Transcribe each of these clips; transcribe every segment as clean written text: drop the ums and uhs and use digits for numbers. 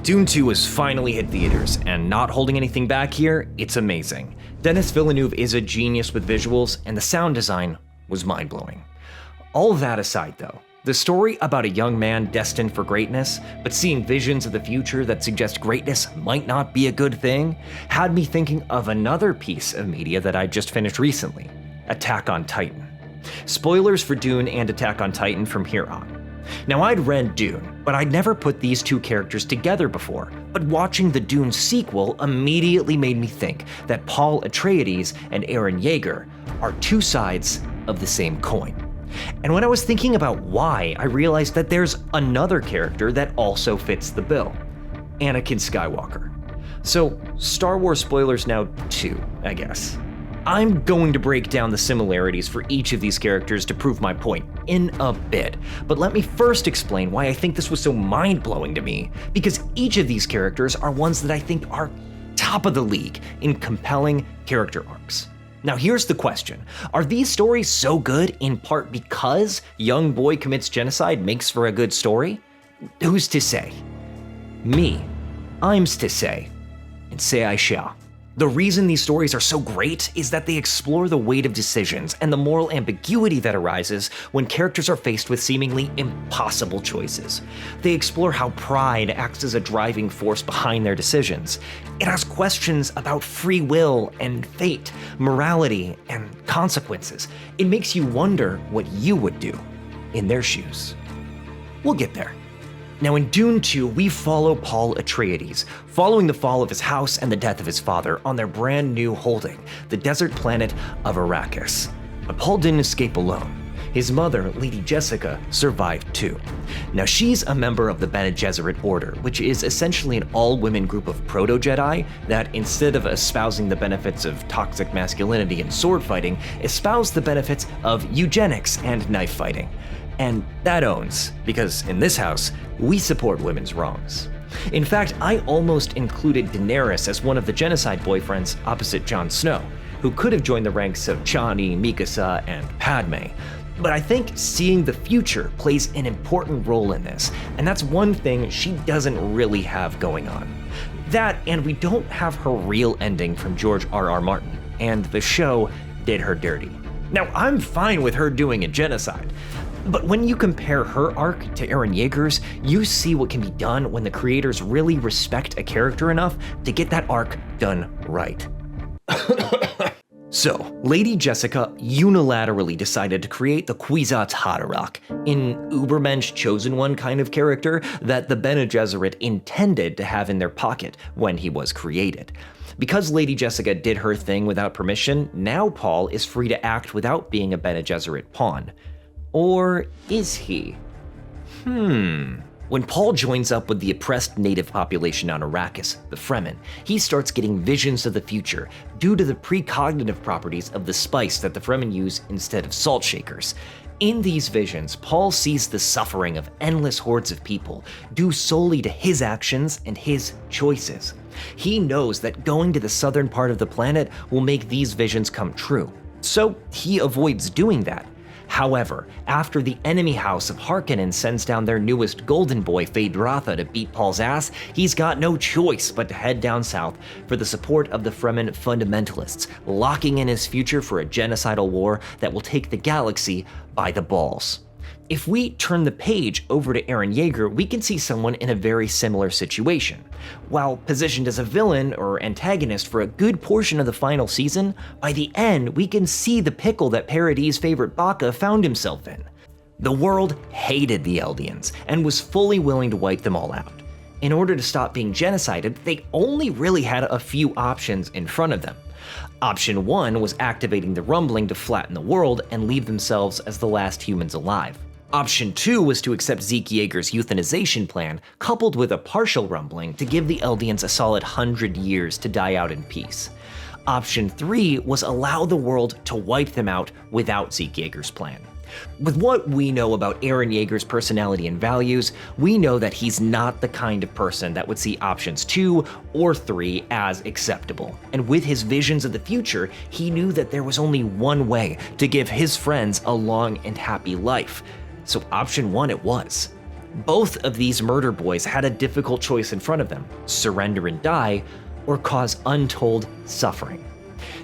Dune 2 has finally hit theaters, and not holding anything back here, it's amazing. Denis Villeneuve is a genius with visuals, and the sound design was mind-blowing. All that aside though, the story about a young man destined for greatness, but seeing visions of the future that suggest greatness might not be a good thing, had me thinking of another piece of media that I just finished recently, Attack on Titan. Spoilers for Dune and Attack on Titan from here on. Now, I'd read Dune, but I'd never put these two characters together before, but watching the Dune sequel immediately made me think that Paul Atreides and Eren Yeager are two sides of the same coin. And when I was thinking about why, I realized that there's another character that also fits the bill, Anakin Skywalker. So, Star Wars spoilers now too, I guess. I'm going to break down the similarities for each of these characters to prove my point in a bit, but let me first explain why I think this was so mind-blowing to me, because each of these characters are ones that I think are top of the league in compelling character arcs. Now here's the question, are these stories so good in part because young boy commits genocide makes for a good story? Who's to say? Me. I'm's to say, and say I shall. The reason these stories are so great is that they explore the weight of decisions and the moral ambiguity that arises when characters are faced with seemingly impossible choices. They explore how pride acts as a driving force behind their decisions. It asks questions about free will and fate, morality and consequences. It makes you wonder what you would do in their shoes. We'll get there. Now in Dune 2, we follow Paul Atreides, following the fall of his house and the death of his father on their brand new holding, the desert planet of Arrakis. But Paul didn't escape alone. His mother, Lady Jessica, survived too. Now she's a member of the Bene Gesserit Order, which is essentially an all-women group of proto-Jedi that, instead of espousing the benefits of toxic masculinity and sword fighting, espouse the benefits of eugenics and knife fighting. And that owns, because in this house, we support women's wrongs. In fact, I almost included Daenerys as one of the genocide boyfriends opposite Jon Snow, who could have joined the ranks of Chani, Mikasa, and Padme. But I think seeing the future plays an important role in this, and that's one thing she doesn't really have going on. That, and we don't have her real ending from George R.R. Martin, and the show did her dirty. Now, I'm fine with her doing a genocide, but when you compare her arc to Eren Yeager's, you see what can be done when the creators really respect a character enough to get that arc done right. So, Lady Jessica unilaterally decided to create the Kwisatz Haderach, an Ubermensch chosen one kind of character that the Bene Gesserit intended to have in their pocket when he was created. Because Lady Jessica did her thing without permission, now Paul is free to act without being a Bene Gesserit pawn. Or is he? When Paul joins up with the oppressed native population on Arrakis, the Fremen, he starts getting visions of the future due to the precognitive properties of the spice that the Fremen use instead of salt shakers. In these visions, Paul sees the suffering of endless hordes of people due solely to his actions and his choices. He knows that going to the southern part of the planet will make these visions come true, so he avoids doing that. However, after the enemy house of Harkonnen sends down their newest golden boy, Feyd-Rautha, to beat Paul's ass, he's got no choice but to head down south for the support of the Fremen fundamentalists, locking in his future for a genocidal war that will take the galaxy by the balls. If we turn the page over to Eren Yeager, we can see someone in a very similar situation. While positioned as a villain or antagonist for a good portion of the final season, by the end we can see the pickle that Paradis' favorite Baka found himself in. The world hated the Eldians and was fully willing to wipe them all out. In order to stop being genocided, they only really had a few options in front of them. Option 1 was activating the rumbling to flatten the world and leave themselves as the last humans alive. Option 2 was to accept Zeke Yeager's euthanization plan, coupled with a partial rumbling to give the Eldians a solid 100 years to die out in peace. Option 3 was allow the world to wipe them out without Zeke Yeager's plan. With what we know about Eren Yeager's personality and values, we know that he's not the kind of person that would see options 2 or 3 as acceptable. And with his visions of the future, he knew that there was only one way to give his friends a long and happy life. So option 1 it was. Both of these murder boys had a difficult choice in front of them: surrender and die, or cause untold suffering.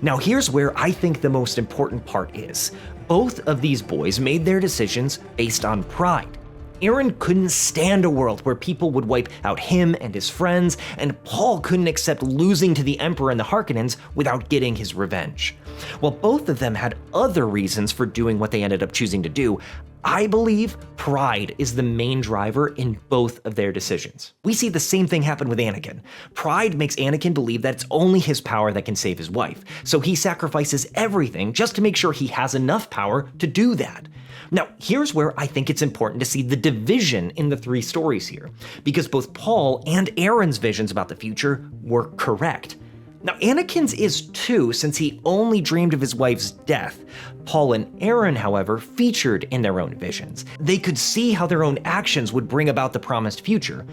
Now here's where I think the most important part is. Both of these boys made their decisions based on pride. Aaron couldn't stand a world where people would wipe out him and his friends, and Paul couldn't accept losing to the Emperor and the Harkonnens without getting his revenge. While both of them had other reasons for doing what they ended up choosing to do, I believe pride is the main driver in both of their decisions. We see the same thing happen with Anakin. Pride makes Anakin believe that it's only his power that can save his wife, so he sacrifices everything just to make sure he has enough power to do that. Now, here's where I think it's important to see the division in the three stories here, because both Paul and Aaron's visions about the future were correct. Now, Anakin's is too, since he only dreamed of his wife's death. Paul and Aaron, however, featured in their own visions. They could see how their own actions would bring about the promised future.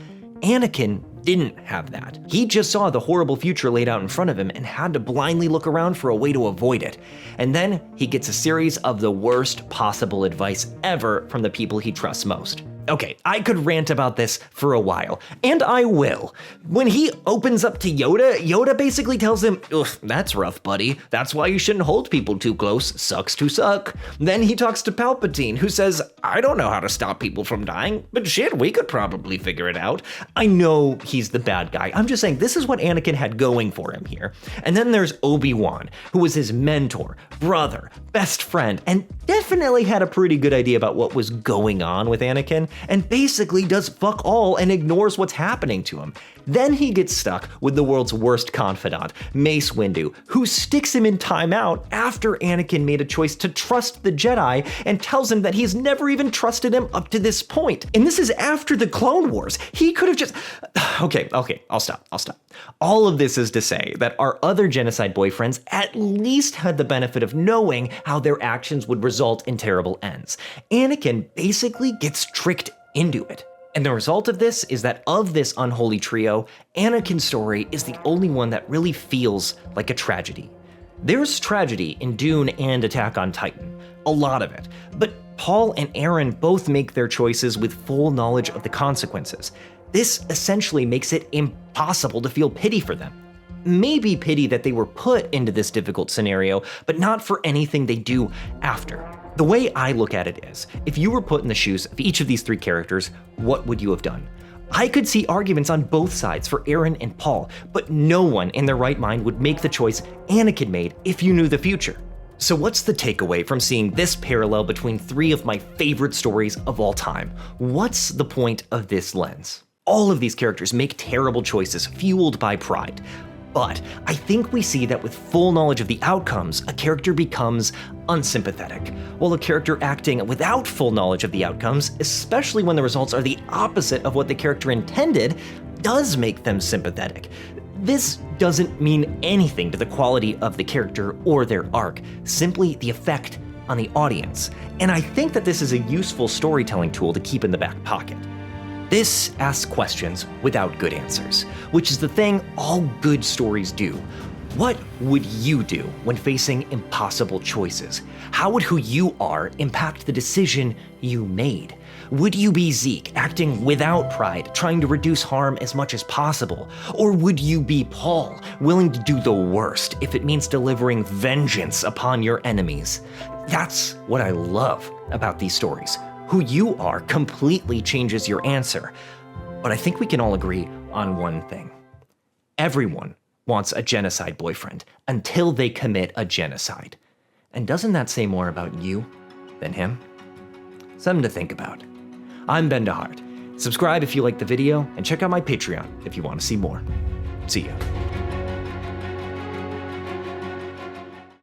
Anakin didn't have that. He just saw the horrible future laid out in front of him and had to blindly look around for a way to avoid it. And then he gets a series of the worst possible advice ever from the people he trusts most. Okay, I could rant about this for a while, and I will. When he opens up to Yoda, Yoda basically tells him, "Ugh, that's rough, buddy. That's why you shouldn't hold people too close. Sucks to suck." Then he talks to Palpatine, who says, "I don't know how to stop people from dying, but shit, we could probably figure it out." I know he's the bad guy. I'm just saying this is what Anakin had going for him here. And then there's Obi-Wan, who was his mentor, brother, best friend, and definitely had a pretty good idea about what was going on with Anakin, and basically does fuck all and ignores what's happening to him. Then he gets stuck with the world's worst confidant, Mace Windu, who sticks him in timeout after Anakin made a choice to trust the Jedi and tells him that he's never even trusted him up to this point. And this is after the Clone Wars. He could have just... Okay, I'll stop. All of this is to say that our other genocide boyfriends at least had the benefit of knowing how their actions would result in terrible ends. Anakin basically gets tricked into it. And the result of this is that of this unholy trio, Anakin's story is the only one that really feels like a tragedy. There's tragedy in Dune and Attack on Titan, a lot of it, but Paul and Aaron both make their choices with full knowledge of the consequences. This essentially makes it impossible to feel pity for them. Maybe pity that they were put into this difficult scenario, but not for anything they do after. The way I look at it is, if you were put in the shoes of each of these three characters, what would you have done? I could see arguments on both sides for Aaron and Paul, but no one in their right mind would make the choice Anakin made if you knew the future. So what's the takeaway from seeing this parallel between three of my favorite stories of all time? What's the point of this lens? All of these characters make terrible choices fueled by pride. But I think we see that with full knowledge of the outcomes, a character becomes unsympathetic, while a character acting without full knowledge of the outcomes, especially when the results are the opposite of what the character intended, does make them sympathetic. This doesn't mean anything to the quality of the character or their arc, simply the effect on the audience. And I think that this is a useful storytelling tool to keep in the back pocket. This asks questions without good answers, which is the thing all good stories do. What would you do when facing impossible choices? How would who you are impact the decision you made? Would you be Zeke, acting without pride, trying to reduce harm as much as possible? Or would you be Paul, willing to do the worst if it means delivering vengeance upon your enemies? That's what I love about these stories. Who you are completely changes your answer. But I think we can all agree on one thing. Everyone wants a genocide boyfriend until they commit a genocide. And doesn't that say more about you than him? Something to think about. I'm Ben DeHart. Subscribe if you like the video, and check out my Patreon if you want to see more. See ya.